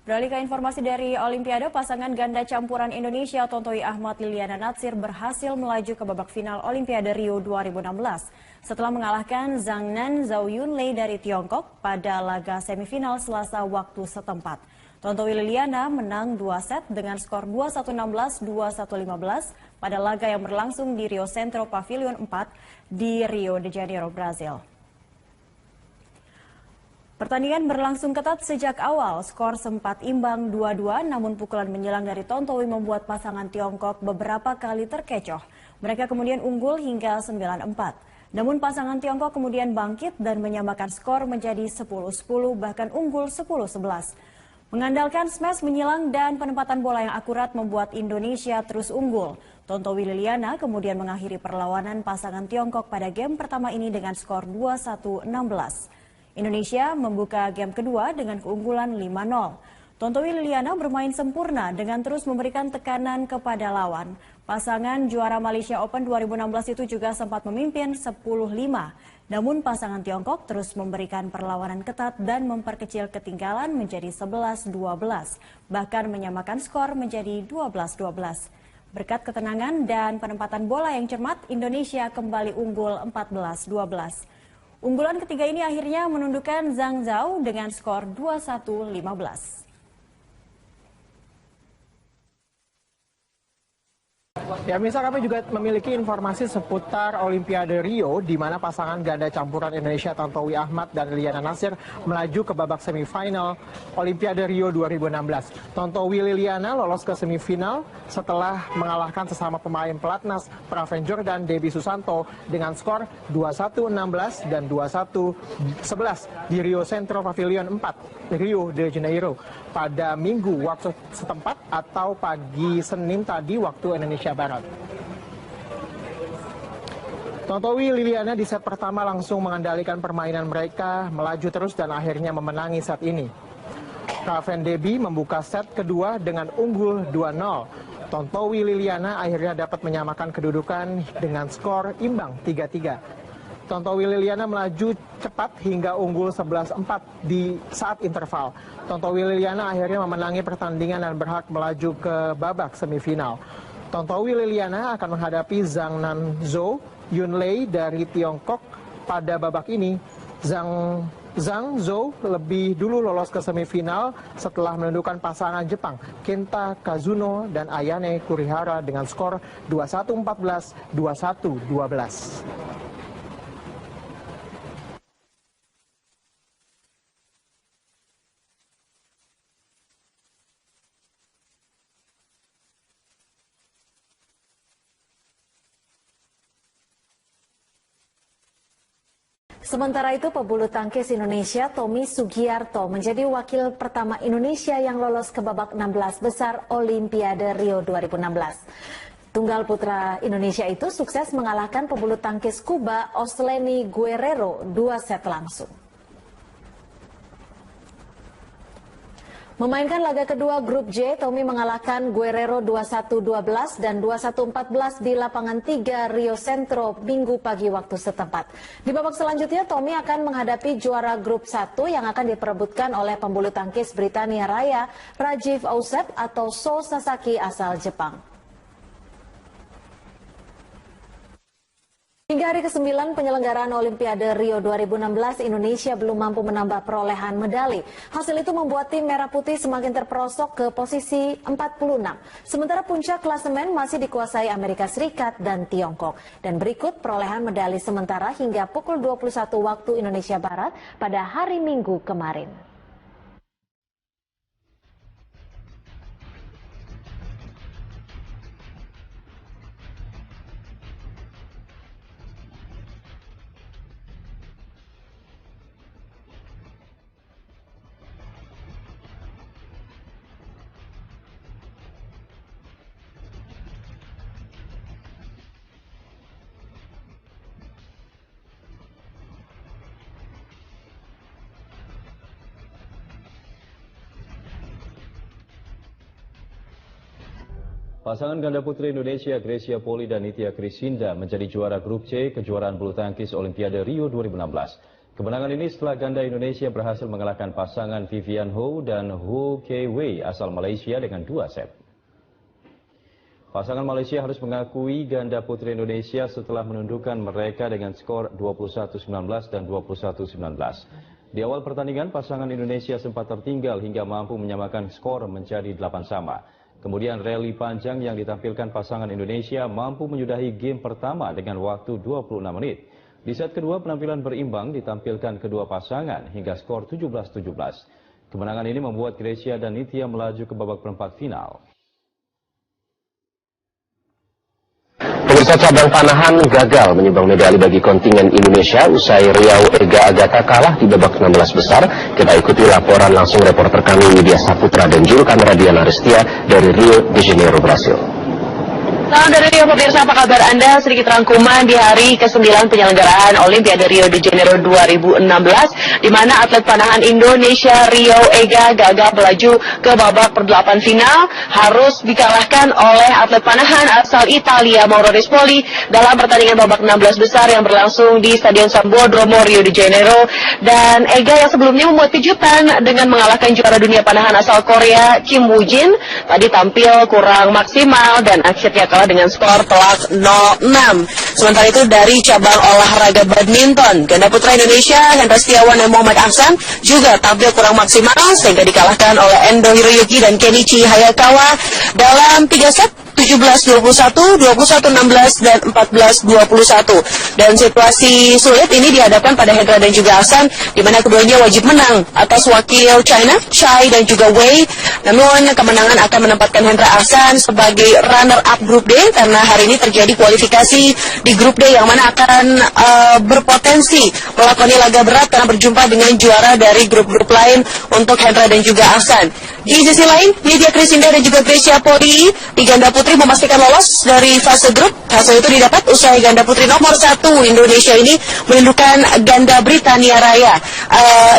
Beralih ke informasi dari Olimpiade, pasangan ganda campuran Indonesia Tontowi Ahmad Liliana Natsir berhasil melaju ke babak final Olimpiade Rio 2016 setelah mengalahkan Zhang Nan Zhao Yunlei dari Tiongkok pada laga semifinal Selasa waktu setempat. Tontowi Liliana menang 2 set dengan skor 21-16, 21-15 pada laga yang berlangsung di Rio Centro Pavilion 4 di Rio de Janeiro, Brazil. Pertandingan berlangsung ketat sejak awal, skor sempat imbang 2-2, namun pukulan menyelang dari Tontowi membuat pasangan Tiongkok beberapa kali terkecoh. Mereka kemudian unggul hingga 9-4. Namun pasangan Tiongkok kemudian bangkit dan menyamakan skor menjadi 10-10, bahkan unggul 10-11. Mengandalkan smash menyilang dan penempatan bola yang akurat membuat Indonesia terus unggul. Tontowi Liliana kemudian mengakhiri perlawanan pasangan Tiongkok pada game pertama ini dengan skor 21-16. Indonesia membuka game kedua dengan keunggulan 5-0. Tontowi Liliana bermain sempurna dengan terus memberikan tekanan kepada lawan. Pasangan juara Malaysia Open 2016 itu juga sempat memimpin 10-5. Namun pasangan Tiongkok terus memberikan perlawanan ketat dan memperkecil ketinggalan menjadi 11-12. Bahkan menyamakan skor menjadi 12-12. Berkat ketenangan dan penempatan bola yang cermat, Indonesia kembali unggul 14-12. Unggulan ketiga ini akhirnya menundukkan Zhang Zhao dengan skor 21-15. Ya, Misa, kami juga memiliki informasi seputar Olimpiade Rio, di mana pasangan ganda campuran Indonesia Tontowi Ahmad dan Liliana Natsir melaju ke babak semifinal Olimpiade Rio 2016. Tontowi Liliana lolos ke semifinal setelah mengalahkan sesama pemain pelatnas Praven Jordan, Debbie Susanto dengan skor 21-16 dan 21-11 di Rio Centro Pavilion 4, Rio de Janeiro pada Minggu waktu setempat atau pagi Senin tadi waktu Indonesia Barat. Tontowi Liliana di set pertama langsung mengendalikan permainan mereka, melaju terus dan akhirnya memenangi set ini. Praven Debbie membuka set kedua dengan unggul 2-0. Tontowi Liliana akhirnya dapat menyamakan kedudukan dengan skor imbang 3-3. Tontowi Liliana melaju cepat hingga unggul 11-4 di saat interval. Tontowi Liliana akhirnya memenangi pertandingan dan berhak melaju ke babak semifinal. Tontowi Liliana akan menghadapi Zhang Nan Zhao Yunlei dari Tiongkok pada babak ini. Zhang Zhao lebih dulu lolos ke semifinal setelah menundukkan pasangan Jepang Kenta Kazuno dan Ayane Kurihara dengan skor 21-14, 21-12. Sementara itu, pebulu tangkis Indonesia Tommy Sugiarto menjadi wakil pertama Indonesia yang lolos ke babak 16 besar Olimpiade Rio 2016. Tunggal putra Indonesia itu sukses mengalahkan pebulu tangkis Kuba Osleni Guerrero 2 set langsung. Memainkan laga kedua grup J, Tommy mengalahkan Guerrero 21-12 dan 21-14 di lapangan 3 Rio Centro Minggu pagi waktu setempat. Di babak selanjutnya, Tommy akan menghadapi juara grup 1 yang akan diperebutkan oleh pembulu tangkis Britania Raya, Rajiv Ausep atau So Sasaki asal Jepang. Hingga hari ke-9 penyelenggaraan Olimpiade Rio 2016, Indonesia belum mampu menambah perolehan medali. Hasil itu membuat tim Merah Putih semakin terperosok ke posisi 46. Sementara puncak klasemen masih dikuasai Amerika Serikat dan Tiongkok. Dan berikut perolehan medali sementara hingga pukul 21 waktu Indonesia Barat pada hari Minggu kemarin. Pasangan ganda putri Indonesia Grecia Poli dan Nitya Krisinda menjadi juara grup C kejuaraan bulu tangkis Olimpiade Rio 2016. Kemenangan ini setelah ganda Indonesia berhasil mengalahkan pasangan Vivian Ho dan Ho Kei Wei asal Malaysia dengan 2 set. Pasangan Malaysia harus mengakui ganda putri Indonesia setelah menundukkan mereka dengan skor 21-19 dan 21-19. Di awal pertandingan, pasangan Indonesia sempat tertinggal hingga mampu menyamakan skor menjadi 8 sama. Kemudian rally panjang yang ditampilkan pasangan Indonesia mampu menyudahi game pertama dengan waktu 26 menit. Di set kedua, penampilan berimbang ditampilkan kedua pasangan hingga skor 17-17. Kemenangan ini membuat Grecia dan Nitya melaju ke babak perempat final. Pemirsa, cabang panahan gagal menyumbang medali bagi kontingen Indonesia usai Riau Ega Agatha kalah di babak 16 besar. Kita ikuti laporan langsung reporter kami Widya Saputra dan juru kamera Diana Aristia dari Rio de Janeiro, Brasil. Salam dari Rio, pemirsa, apa kabar Anda? Sedikit rangkuman di hari ke-9 penyelenggaraan Olimpiade Rio de Janeiro 2016, di mana atlet panahan Indonesia Rio Ega gagal melaju ke babak per-8 final, harus dikalahkan oleh atlet panahan asal Italia Mauro Rispoli dalam pertandingan babak 16 besar yang berlangsung di Stadion Sambodromo Rio de Janeiro. Dan Ega yang sebelumnya membuat kejutan dengan mengalahkan juara dunia panahan asal Korea Kim Woo-jin, tadi tampil kurang maksimal dan akhirnya kalah dengan skor telak 0-6. Sementara itu dari cabang olahraga badminton, ganda putra Indonesia Hendra Setiawan dan Muhammad Ahsan juga tampil kurang maksimal sehingga dikalahkan oleh Endo Hiroyuki dan Kenichi Hayakawa dalam 3 set, 17-21, 21-16, dan 14-21. Dan situasi sulit ini dihadapkan pada Hendra dan juga Ahsan, di mana keduanya wajib menang atas wakil China, Chai dan juga Wei. Namun kemenangan akan menempatkan Hendra Ahsan sebagai runner-up grup D, karena hari ini terjadi kualifikasi di grup D yang mana akan berpotensi melakoni laga berat karena berjumpa dengan juara dari grup-grup lain untuk Hendra dan juga Ahsan. Di sisi lain, Lydia Krisinda dan juga Grecia Poli di ganda putri memastikan lolos dari fase grup. Hasil itu didapat usai ganda putri nomor 1 Indonesia ini menundukkan ganda Britania Raya,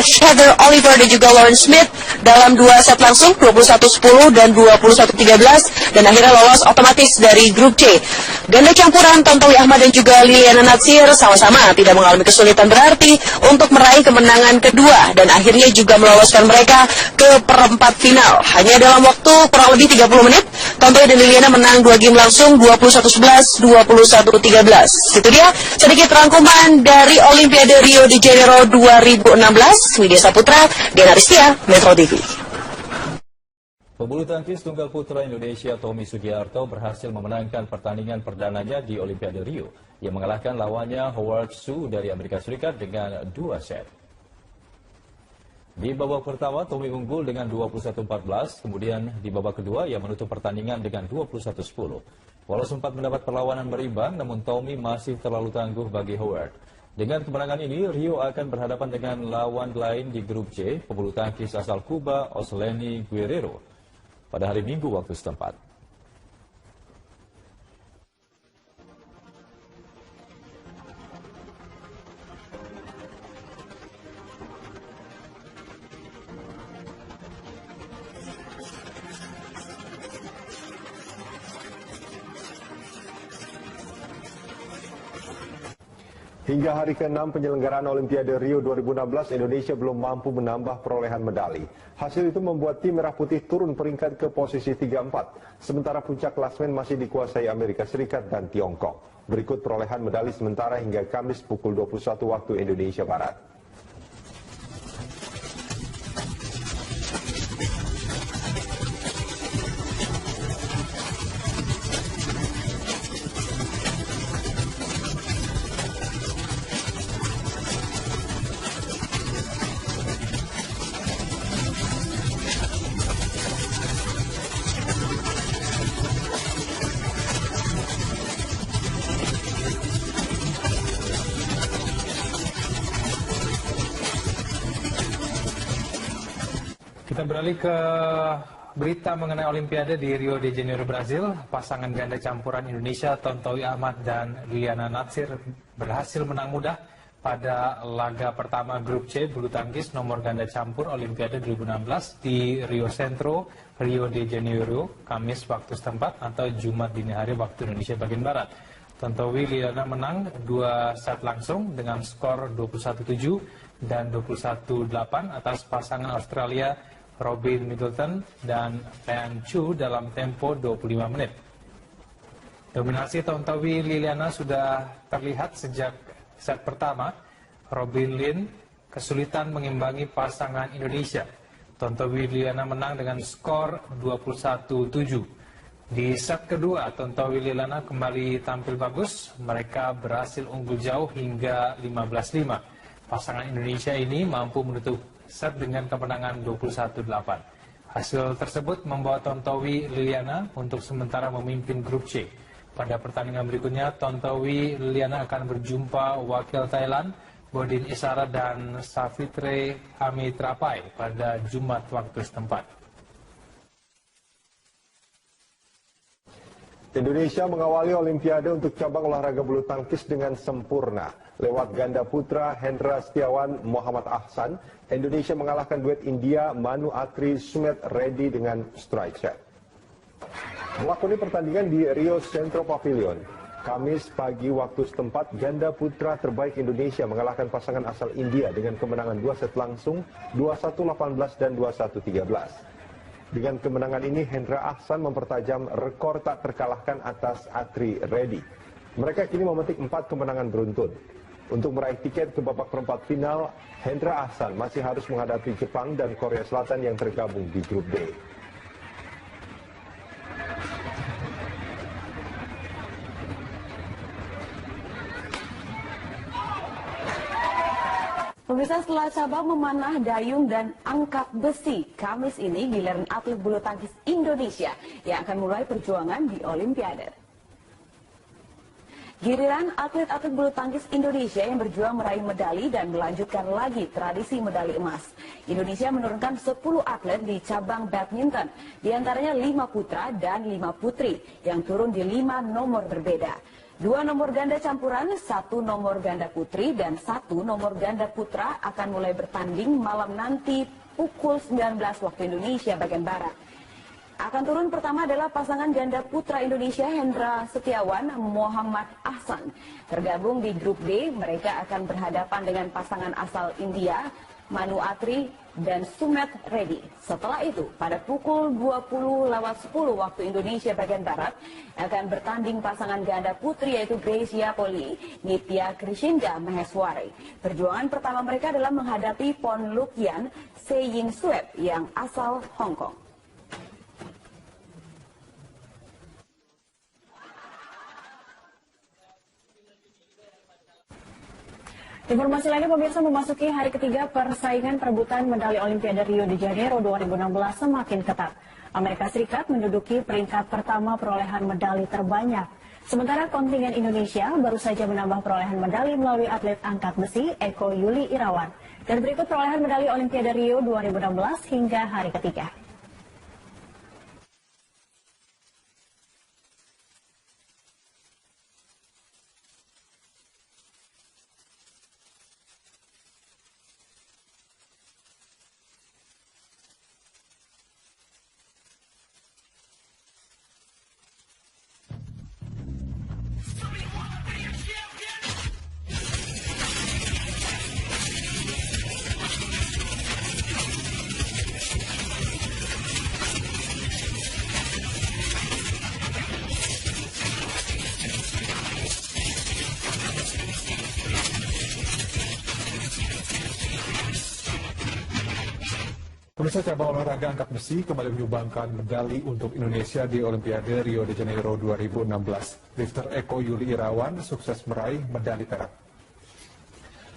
Heather Oliver dan juga Lauren Smith dalam 2 set langsung, 21-10 dan 21-13, dan akhirnya lolos otomatis dari grup C. Ganda campuran Tontowi Ahmad dan juga Liliana Natsir sama-sama tidak mengalami kesulitan berarti untuk meraih kemenangan kedua dan akhirnya juga meloloskan mereka ke perempat final. Hanya dalam waktu kurang lebih 30 menit, Tontowi dan Liliana menang 2 game langsung, 21-11, 21-13. Itu dia sedikit rangkuman dari Olimpiade Rio de Janeiro 2016. Widya Saputra, Diana Aristia, Metro TV. Pebulu tangkis tunggal putra Indonesia Tommy Sugiarto berhasil memenangkan pertandingan perdananya di Olimpiade Rio yang mengalahkan lawannya Howard Su dari Amerika Serikat dengan 2 set. Di babak pertama, Tommy unggul dengan 21-14, kemudian di babak kedua ia menutup pertandingan dengan 21-10. Walau sempat mendapat perlawanan berimbang, namun Tommy masih terlalu tangguh bagi Howard. Dengan kemenangan ini, Rio akan berhadapan dengan lawan lain di grup C, pebulu tangkis asal Kuba, Osleni Guerrero, pada hari Minggu waktu setempat. Hingga hari ke-6 penyelenggaraan Olimpiade Rio 2016, Indonesia belum mampu menambah perolehan medali. Hasil itu membuat tim Merah Putih turun peringkat ke posisi 3-4. Sementara puncak klasemen masih dikuasai Amerika Serikat dan Tiongkok. Berikut perolehan medali sementara hingga Kamis pukul 21 waktu Indonesia Barat. Kita beralih ke berita mengenai Olimpiade di Rio de Janeiro, Brazil. Pasangan ganda campuran Indonesia Tontowi Ahmad dan Liliana Natsir berhasil menang mudah pada laga pertama grup C bulu tangkis nomor ganda campur Olimpiade 2016 di Rio Centro, Rio de Janeiro, Kamis waktu setempat atau Jumat dini hari waktu Indonesia bagian barat. Tontowi Liliana menang 2 set langsung dengan skor 21-7 dan 21-8 atas pasangan Australia Robin Middleton dan Lian Chu dalam tempo 25 menit. Dominasi Tontowi Liliana sudah terlihat sejak set pertama. Robin Lin kesulitan mengimbangi pasangan Indonesia. Tontowi Liliana menang dengan skor 21-7. Di set kedua, Tontowi Liliana kembali tampil bagus. Mereka berhasil unggul jauh hingga 15-5. Pasangan Indonesia ini mampu menutup set dengan kemenangan 21-8. Hasil tersebut membawa Tontowi Liliana untuk sementara memimpin grup C. Pada pertandingan berikutnya, Tontowi Liliana akan berjumpa wakil Thailand, Bodin Isara dan Savitre Amitrapai pada Jumat waktu setempat. Indonesia mengawali Olimpiade untuk cabang olahraga bulu tangkis dengan sempurna. Lewat ganda putra Hendra Setiawan Muhammad Ahsan, Indonesia mengalahkan duet India Manu Atri Sumet Reddy dengan strike set. Melakoni pertandingan di Rio Centro Pavilion, Kamis pagi waktu setempat, ganda putra terbaik Indonesia mengalahkan pasangan asal India dengan kemenangan 2 set langsung 21-18 dan 21-13. Dengan kemenangan ini, Hendra Ahsan mempertajam rekor tak terkalahkan atas Atri Reddy. Mereka kini memetik 4 kemenangan beruntun. Untuk meraih tiket ke babak perempat final, Hendra Ahsan masih harus menghadapi Jepang dan Korea Selatan yang tergabung di grup D. Pemirsa, setelah cabang memanah, dayung, dan angkat besi, Kamis ini giliran atlet bulu tangkis Indonesia yang akan mulai perjuangan di Olimpiade. Giliran atlet-atlet bulu tangkis Indonesia yang berjuang meraih medali dan melanjutkan lagi tradisi medali emas. Indonesia menurunkan 10 atlet di cabang badminton, diantaranya 5 putra dan 5 putri yang turun di 5 nomor berbeda. 2 nomor ganda campuran, 1 nomor ganda putri, dan 1 nomor ganda putra akan mulai bertanding malam nanti pukul 19 waktu Indonesia bagian Barat. Akan turun pertama adalah pasangan ganda putra Indonesia Hendra Setiawan Muhammad Ahsan. Tergabung di grup D, mereka akan berhadapan dengan pasangan asal India Manu Atri dan Sumet Reddy. Setelah itu, pada pukul 20:10 waktu Indonesia bagian Barat, akan bertanding pasangan ganda putri yaitu Gracia Poli, Nitya Krishinda Maheswari. Perjuangan pertama mereka adalah menghadapi Pon Lukian Se Ying Suep yang asal Hong Kong. Informasi lainnya, pemirsa, memasuki hari ketiga persaingan perebutan medali Olimpiade Rio de Janeiro 2016 semakin ketat. Amerika Serikat menduduki peringkat pertama perolehan medali terbanyak. Sementara kontingen Indonesia baru saja menambah perolehan medali melalui atlet angkat besi Eko Yuli Irawan. Dan berikut perolehan medali Olimpiade Rio 2016 hingga hari ketiga. Pemirsa, cabang olahraga angkat besi kembali menyumbangkan medali untuk Indonesia di Olimpiade Rio de Janeiro 2016. Lifter Eko Yuli Irawan sukses meraih medali perak.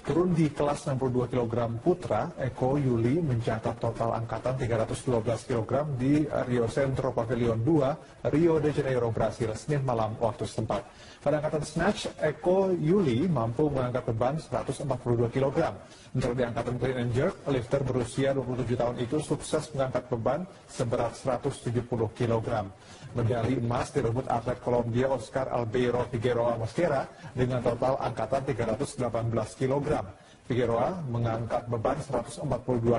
Turun di kelas 62 kg putra, Eko Yuli mencatat total angkatan 312 kg di Rio Centro Pavilion 2, Rio de Janeiro, Brasil, Senin malam waktu setempat. Pada angkatan snatch, Eko Yuli mampu mengangkat beban 142 kg. Untuk di angkatan clean and jerk, lifter berusia 27 tahun itu sukses mengangkat beban seberat 170 kg. Medali emas direbut atlet Kolombia Oscar Albeiro Figueroa Mosquera dengan total angkatan 318 kg. Figueroa mengangkat beban 142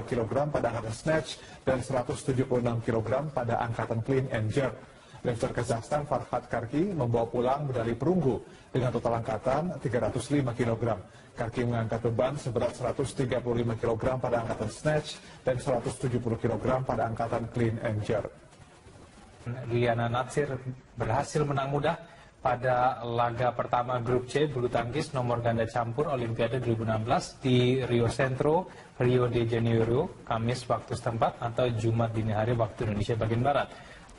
kg pada angkatan snatch dan 176 kg pada angkatan clean and jerk. Lifter Kazakhstan Farhad Karki membawa pulang medali perunggu dengan total angkatan 305 kg. Karki mengangkat beban seberat 135 kg pada angkatan snatch dan 170 kg pada angkatan clean and jerk. Liliana Natsir berhasil menang mudah pada laga pertama grup C bulu tangkis nomor ganda campur Olimpiade 2016 di Rio Centro, Rio de Janeiro, Kamis waktu setempat atau Jumat dini hari waktu Indonesia bagian Barat.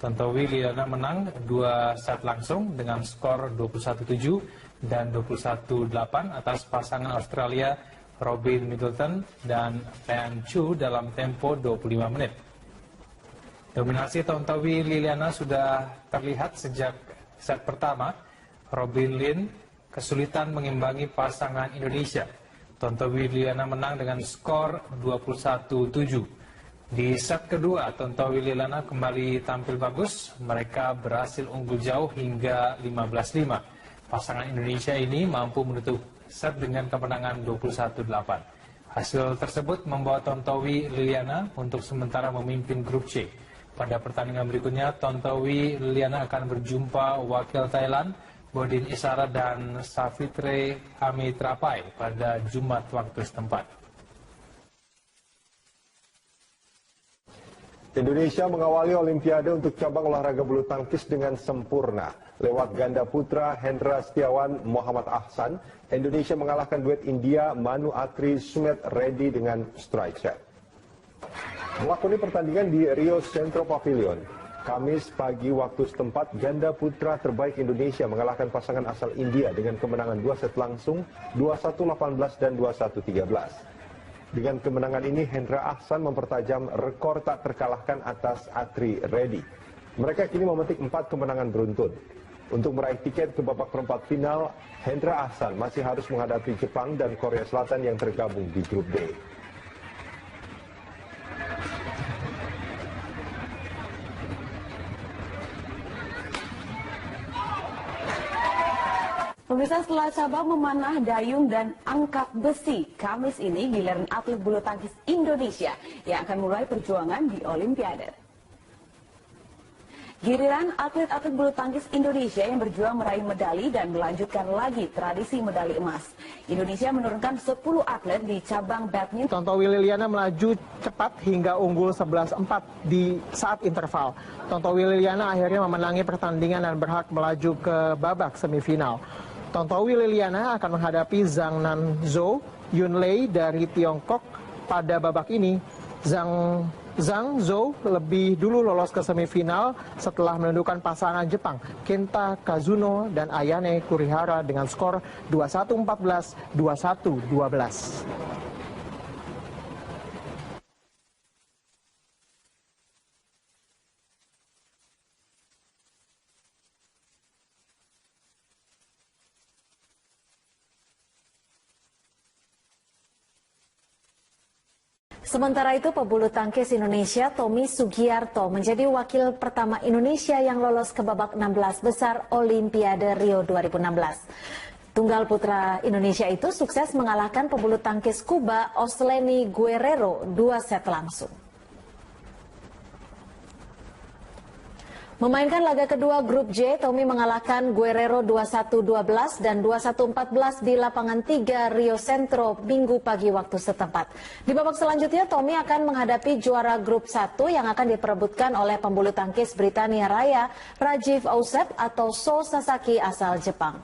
Tontowi Liliana menang 2 set langsung dengan skor 21-7 dan 21-8 atas pasangan Australia Robin Middleton dan Pean Chu dalam tempo 25 menit. Dominasi Tontowi Liliana sudah terlihat sejak set pertama. Robin Lin kesulitan mengimbangi pasangan Indonesia. Tontowi Liliana menang dengan skor 21-7. Di set kedua, Tontowi Liliana kembali tampil bagus. Mereka berhasil unggul jauh hingga 15-5. Pasangan Indonesia ini mampu menutup set dengan kemenangan 21-8. Hasil tersebut membawa Tontowi Liliana untuk sementara memimpin grup C. Pada pertandingan berikutnya, Tontowi Liliana akan berjumpa wakil Thailand, Bodin Isara dan Savitre Amitrapai pada Jumat waktu setempat. Indonesia mengawali Olimpiade untuk cabang olahraga bulu tangkis dengan sempurna. Lewat ganda putra Hendra Setiawan Muhammad Ahsan, Indonesia mengalahkan duet India Manu Atri Sumet Reddy dengan strike set. Melakoni pertandingan di Rio Centro Pavilion, Kamis pagi waktu setempat, ganda putra terbaik Indonesia mengalahkan pasangan asal India dengan kemenangan 2 set langsung 21-18 dan 21-13. Dengan kemenangan ini, Hendra Ahsan mempertajam rekor tak terkalahkan atas Atri Reddy. Mereka kini memetik 4 kemenangan beruntun. Untuk meraih tiket ke babak perempat final, Hendra Ahsan masih harus menghadapi Jepang dan Korea Selatan yang tergabung di grup D. Pemirsa, setelah cabang memanah, dayung, dan angkat besi, Kamis ini giliran atlet bulu tangkis Indonesia yang akan mulai perjuangan di Olimpiade. Giliran atlet-atlet bulu tangkis Indonesia yang berjuang meraih medali dan melanjutkan lagi tradisi medali emas. Indonesia menurunkan 10 atlet di cabang badminton. Tontowi Liliana melaju cepat hingga unggul 11-4 di saat interval. Tontowi Liliana akhirnya memenangi pertandingan dan berhak melaju ke babak semifinal. Tontowi Liliana akan menghadapi Zhang Nanzhou Yunlei dari Tiongkok pada babak ini. Zhang Zhou lebih dulu lolos ke semifinal setelah menundukkan pasangan Jepang Kenta Kazuno dan Ayane Kurihara dengan skor 21-14, 21-12. Sementara itu, pebulu tangkis Indonesia Tommy Sugiarto menjadi wakil pertama Indonesia yang lolos ke babak 16 besar Olimpiade Rio 2016. Tunggal putra Indonesia itu sukses mengalahkan pebulu tangkis Kuba Osleni Guerrero 2 set langsung. Memainkan laga kedua grup J, Tommy mengalahkan Guerrero 21-12 dan 21-14 di lapangan 3 Rio Centro Minggu pagi waktu setempat. Di babak selanjutnya, Tommy akan menghadapi juara grup 1 yang akan diperebutkan oleh pembulu tangkis Britania Raya Rajiv Ausep atau So Sasaki asal Jepang.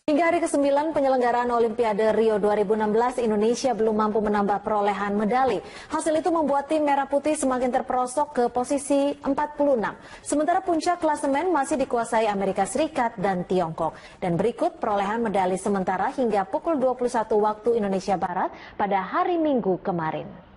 Hingga hari ke-9 penyelenggaraan Olimpiade Rio 2016, Indonesia belum mampu menambah perolehan medali. Hasil itu membuat tim Merah Putih semakin terperosok ke posisi 46. Sementara puncak klasemen masih dikuasai Amerika Serikat dan Tiongkok. Dan berikut perolehan medali sementara hingga pukul 21 waktu Indonesia Barat pada hari Minggu kemarin.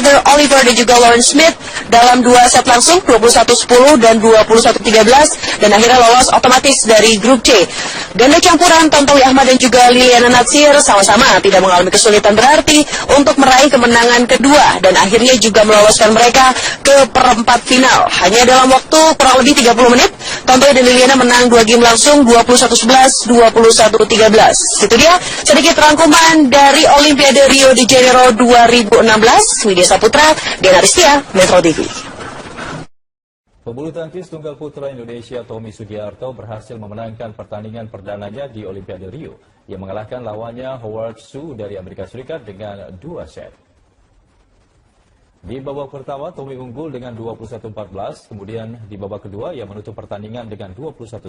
Heather Oliver dan juga Lauren Smith dalam 2 set langsung 21-10 dan 21-13 dan akhirnya lolos otomatis dari grup C. Ganda campuran Tontowi Ahmad dan juga Liliana Natsir sama-sama tidak mengalami kesulitan berarti untuk meraih kemenangan kedua dan akhirnya juga meloloskan mereka ke perempat final. Hanya dalam waktu kurang lebih 30 menit, Tontowi dan Liliana menang 2 game langsung 21-11, 21-13. Itu dia sedikit rangkuman dari Olimpiade Rio de Janeiro 2016. Widya Saputra, Diana Ristia, Metro TV. Pebulu tangkis tunggal putra Indonesia Tommy Sugiarto berhasil memenangkan pertandingan perdananya di Olimpiade Rio. Ia mengalahkan lawannya Howard Su dari Amerika Serikat dengan 2 set. Di babak pertama, Tommy unggul dengan 21-14, kemudian di babak kedua ia menutup pertandingan dengan 21-10.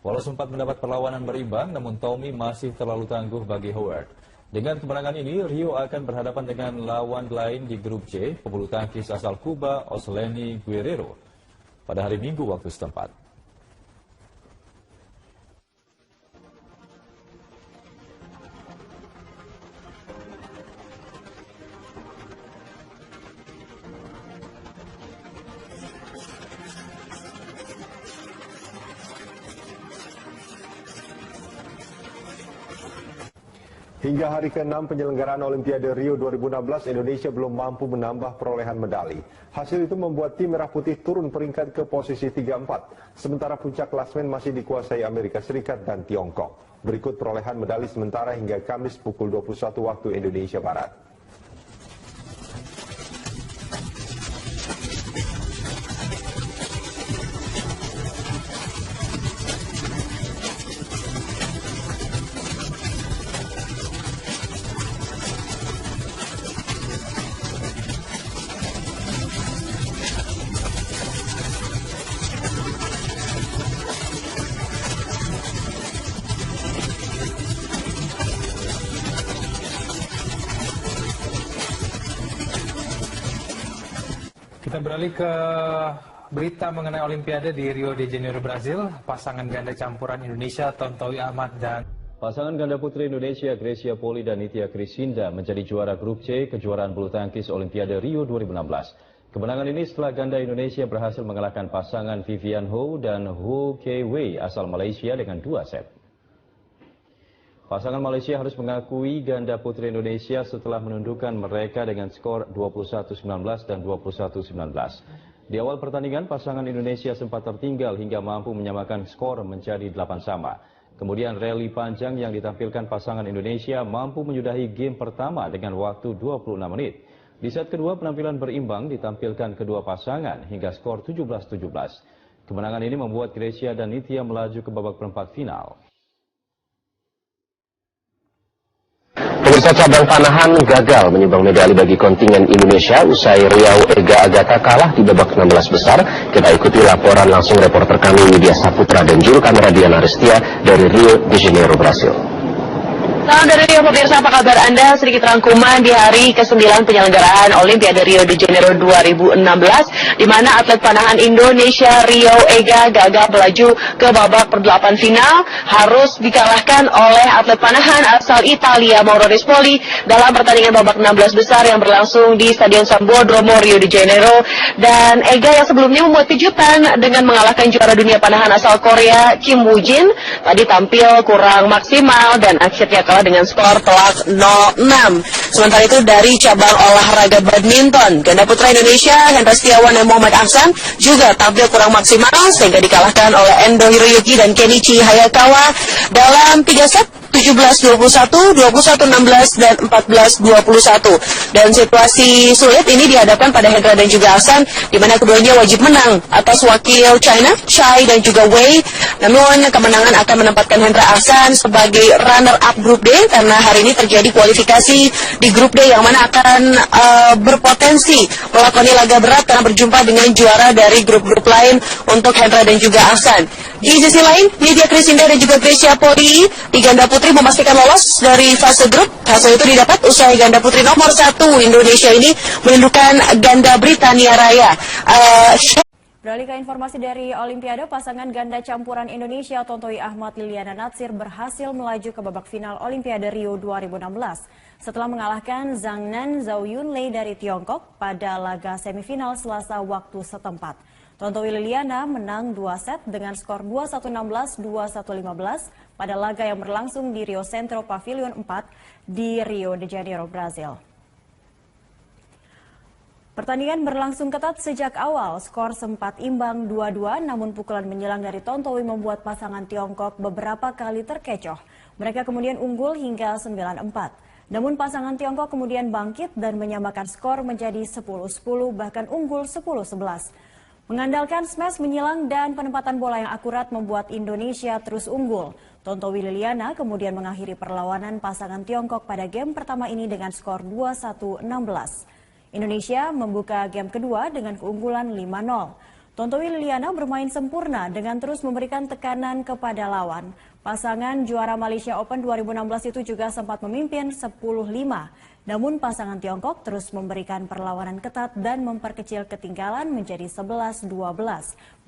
Walau sempat mendapat perlawanan berimbang, namun Tommy masih terlalu tangguh bagi Howard. Dengan kemenangan ini, Rio akan berhadapan dengan lawan lain di grup C, pebulu tangkis asal Kuba, Osleni Guerrero, pada hari Minggu waktu setempat. Hingga hari ke-6 penyelenggaraan Olimpiade Rio 2016, Indonesia belum mampu menambah perolehan medali. Hasil itu membuat tim Merah Putih turun peringkat ke posisi 3-4. Sementara puncak klasmen masih dikuasai Amerika Serikat dan Tiongkok. Berikut perolehan medali sementara hingga Kamis pukul 21 waktu Indonesia Barat. Kita beralih ke berita mengenai Olimpiade di Rio de Janeiro, Brazil. Pasangan ganda campuran Indonesia, Tontowi Ahmad dan pasangan ganda putri Indonesia, Grecia Poli dan Nitya Krisinda menjadi juara grup C kejuaraan bulu tangkis Olimpiade Rio 2016. Kemenangan ini setelah ganda Indonesia berhasil mengalahkan pasangan Vivian Ho dan Ho Kei Wei asal Malaysia dengan 2 set. Pasangan Malaysia harus mengakui ganda putri Indonesia setelah menundukkan mereka dengan skor 21-19 dan 21-19. Di awal pertandingan, pasangan Indonesia sempat tertinggal hingga mampu menyamakan skor menjadi 8 sama. Kemudian rally panjang yang ditampilkan pasangan Indonesia mampu menyudahi game pertama dengan waktu 26 menit. Di set kedua, penampilan berimbang ditampilkan kedua pasangan hingga skor 17-17. Kemenangan ini membuat Grecia dan Nitya melaju ke babak perempat final. Pemirsa, cabang panahan gagal menyumbang medali bagi kontingen Indonesia usai Riau Ega Agatha kalah di babak 16 besar. Kita ikuti laporan langsung reporter kami Widya Saputra dan juru kamera Diana Ristia dari Rio de Janeiro, Brasil. Salam dari Rio, pemirsa, apa kabar Anda? Sedikit rangkuman di hari ke-9 penyelenggaraan Olimpiade Rio de Janeiro 2016, di mana atlet panahan Indonesia Riau Ega gagal melaju ke babak per-8 final, harus dikalahkan oleh atlet panahan asal Italia Mauro Rispoli dalam pertandingan babak 16 besar yang berlangsung di Stadion Sambodromo Rio de Janeiro. Dan Ega yang sebelumnya membuat kejutan dengan mengalahkan juara dunia panahan asal Korea Kim Woo-jin, tadi tampil kurang maksimal dan akhirnya dengan skor telak 0-6. Sementara itu dari cabang olahraga badminton, ganda putra Indonesia Hendra Setiawan dan Muhammad Ahsan juga tampil kurang maksimal sehingga dikalahkan oleh Endo Hiroyuki dan Kenichi Hayakawa dalam 3 set 17-21, 21-16, dan 14-21. Dan situasi sulit ini dihadapkan pada Hendra dan juga Ahsan, di mana keduanya wajib menang atas wakil China, Chai dan juga Wei. Namun kemenangan akan menempatkan Hendra Ahsan sebagai runner-up grup D, karena hari ini terjadi kualifikasi di grup D yang mana akan berpotensi melakoni laga berat karena berjumpa dengan juara dari grup-grup lain untuk Hendra dan juga Ahsan. Di sisi lain, Nitya Krisinda dan juga Grecia Poli di ganda putri memastikan lolos dari fase grup. Hasil itu didapat usai ganda putri nomor 1 Indonesia ini menundukkan ganda Britania Raya. Beralih ke informasi dari Olimpiade, pasangan ganda campuran Indonesia Tontowi Ahmad Liliana Natsir berhasil melaju ke babak final Olimpiade Rio 2016 setelah mengalahkan Zhang Nan Zhao Yunlei dari Tiongkok pada laga semifinal Selasa waktu setempat. Tontowi Liliana menang 2 set dengan skor 21-16, 21-15 pada laga yang berlangsung di Rio Centro Pavilion 4 di Rio de Janeiro, Brazil. Pertandingan berlangsung ketat sejak awal, skor sempat imbang 2-2, namun pukulan menyilang dari Tontowi membuat pasangan Tiongkok beberapa kali terkecoh. Mereka kemudian unggul hingga 9-4. Namun pasangan Tiongkok kemudian bangkit dan menyamakan skor menjadi 10-10, bahkan unggul 10-11. Mengandalkan smash menyilang dan penempatan bola yang akurat membuat Indonesia terus unggul. Tontowi Liliana kemudian mengakhiri perlawanan pasangan Tiongkok pada game pertama ini dengan skor 21-16. Indonesia membuka game kedua dengan keunggulan 5-0. Tontowi Liliana bermain sempurna dengan terus memberikan tekanan kepada lawan. Pasangan juara Malaysia Open 2016 itu juga sempat memimpin 10-5. Namun pasangan Tiongkok terus memberikan perlawanan ketat dan memperkecil ketinggalan menjadi 11-12.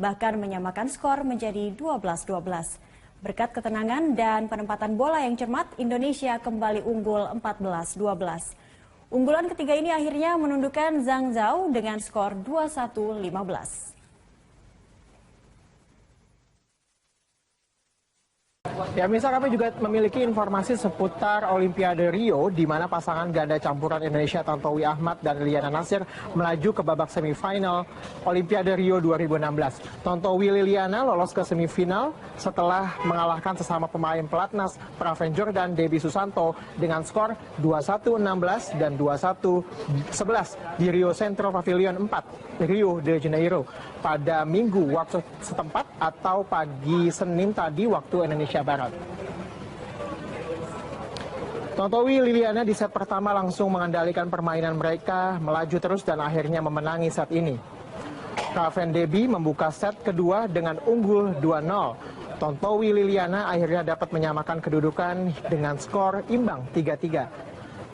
Bahkan menyamakan skor menjadi 12-12. Berkat ketenangan dan penempatan bola yang cermat, Indonesia kembali unggul 14-12. Unggulan ketiga ini akhirnya menundukkan Zhang Zhao dengan skor 21-15. Ya, Misa, kami juga memiliki informasi seputar Olimpiade Rio, di mana pasangan ganda campuran Indonesia Tontowi Ahmad dan Liliana Natsir melaju ke babak semifinal Olimpiade Rio 2016. Tontowi Liliana lolos ke semifinal setelah mengalahkan sesama pemain pelatnas Praven Jordan Debbie Susanto dengan skor 21-16 dan 21-11 di Rio Centro Pavilion 4, Rio de Janeiro pada Minggu waktu setempat atau pagi Senin tadi waktu Indonesia Barat. Tontowi Liliana di set pertama langsung mengendalikan permainan mereka, melaju terus dan akhirnya memenangi set ini. Praven Debbie membuka set kedua dengan unggul 2-0. Tontowi Liliana akhirnya dapat menyamakan kedudukan dengan skor imbang 3-3.